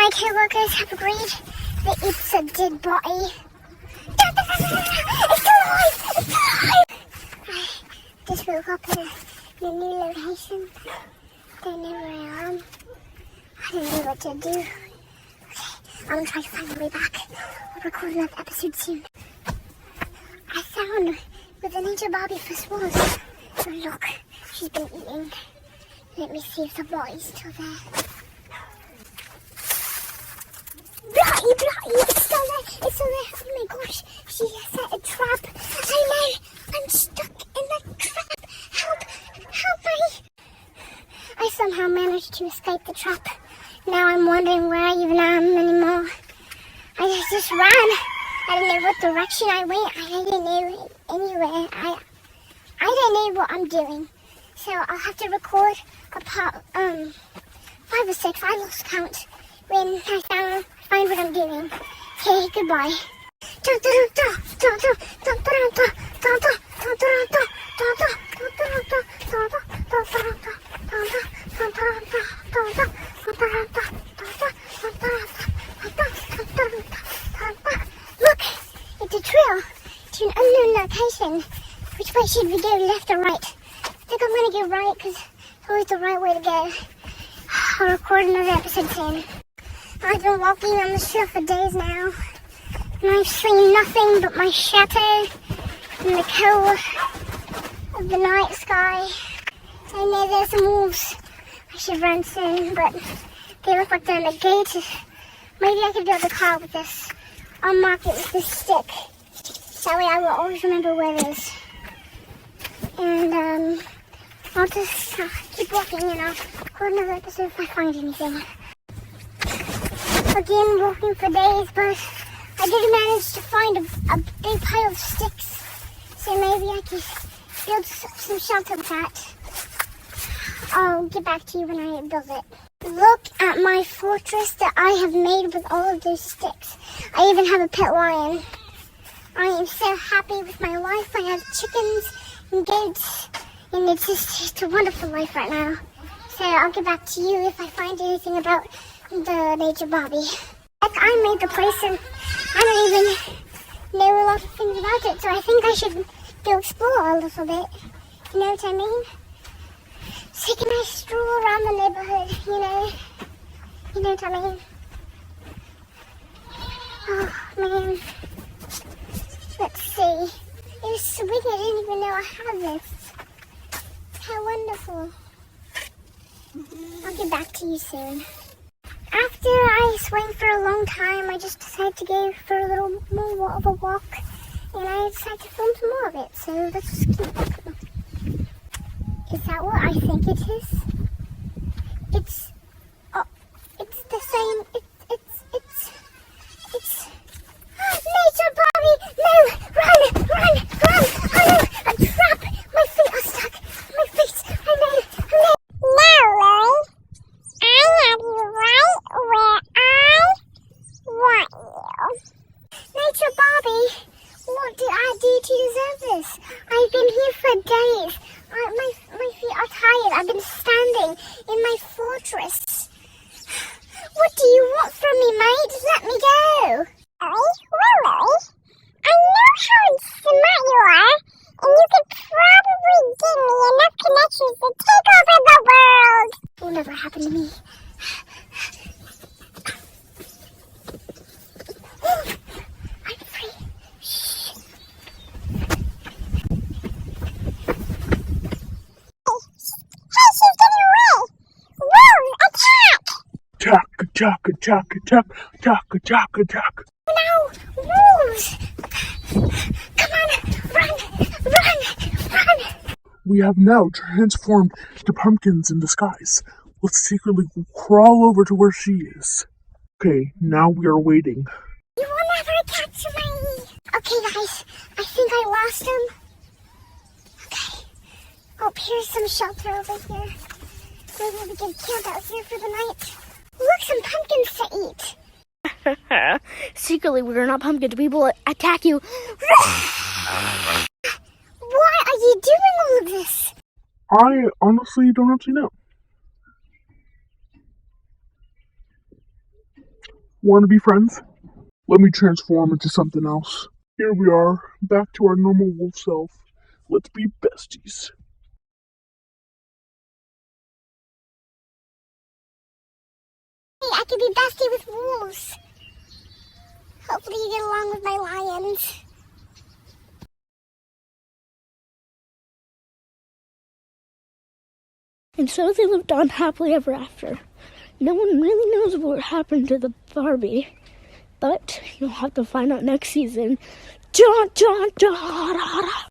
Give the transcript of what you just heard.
my co-workers have agreed that it's a dead body. It's still alive! It's still alive! I just woke up in a new location. Don't know where I am. I don't know what to do. Okay, I'm gonna try to find my way back. I'll record another episode soon. I found where the nature Barbie first was. Oh look, she's been eating. Let me see if the body's still there. Bloody, it's still there, it's still there. Oh my gosh, she has set a trap. I know, I'm stuck in the trap. Help me. I somehow managed to escape the trap. Now I'm wondering where I even am anymore. I just ran. I don't know what direction I went. I don't know anywhere. I don't know what I'm doing. So I'll have to record a part 5 or 6. I lost count when I find what I'm doing. Okay, goodbye. Look, it's a trail to an unknown location. Which way should we go, left or right? I think I'm gonna go right because it's always the right way to go. I'll record another episode soon. I've been walking on the trail for days now, and I've seen nothing but my shadow in the cold of the night sky. I know there's some wolves. I should run soon, but they look like they're in the gate. Maybe I could build a car with this. I'll mark it with this stick. That way I will always remember where it is. And I'll just keep walking and I'll record another episode if I find anything. Again, walking for days, but I did manage to find a big pile of sticks. So maybe I can build some shelter with that. I'll get back to you when I build it. Look at my fortress that I have made with all of those sticks. I even have a pet lion. I am so happy with my life. I have chickens and goats, and it's just a wonderful life right now. So I'll get back to you if I find anything about the nature Barbie. Like, I made the place and I don't even know a lot of things about it, so I think I should go explore a little bit. You know what I mean? Take a nice stroll around the neighborhood, you know? You know what I mean? Oh, man. Let's see. It's sweet. I didn't even know I had this. How wonderful. I'll get back to you soon. After I swam for a long time, I just decided to go for a little more of a walk. And I decided to film some more of it. So let's just keep walking. Is that what I think it is? It's the same. It's nature Barbie! No! Run! Oh no! A trap! My feet are stuck! My feet! I know! No, Lily. I have you right where I want you. Nature Barbie! What did I do to deserve this? I've been here for days. My feet are tired. I've been standing in my fortress. What do you want from me, mate? Let me go! Well, Lily, I know how smart you are, and you could probably give me enough connections to take over the world. It will never happen to me. I'm free. Shh. Hey, she's getting away. Wolves, attack! Attack. No! Wolves! Come on! Run! We have now transformed to pumpkins in disguise. Let's secretly crawl over to where she is. Okay, now we are waiting. You will never catch me! Okay, guys. I think I lost him. Okay. Oh, here's some shelter over here. Maybe we can camp out here for the night. Look, some pumpkins to eat. Secretly, we're not pumpkins. We will attack you. Why are you doing all of this? I honestly don't actually know. Want to be friends? Let me transform into something else. Here we are, back to our normal wolf self. Let's be besties. Hey, I could be bestie with wolves. Hopefully you get along with my lions. And so they lived on happily ever after. No one really knows what happened to the Barbie, but you'll have to find out next season. Da, da, da, da, da.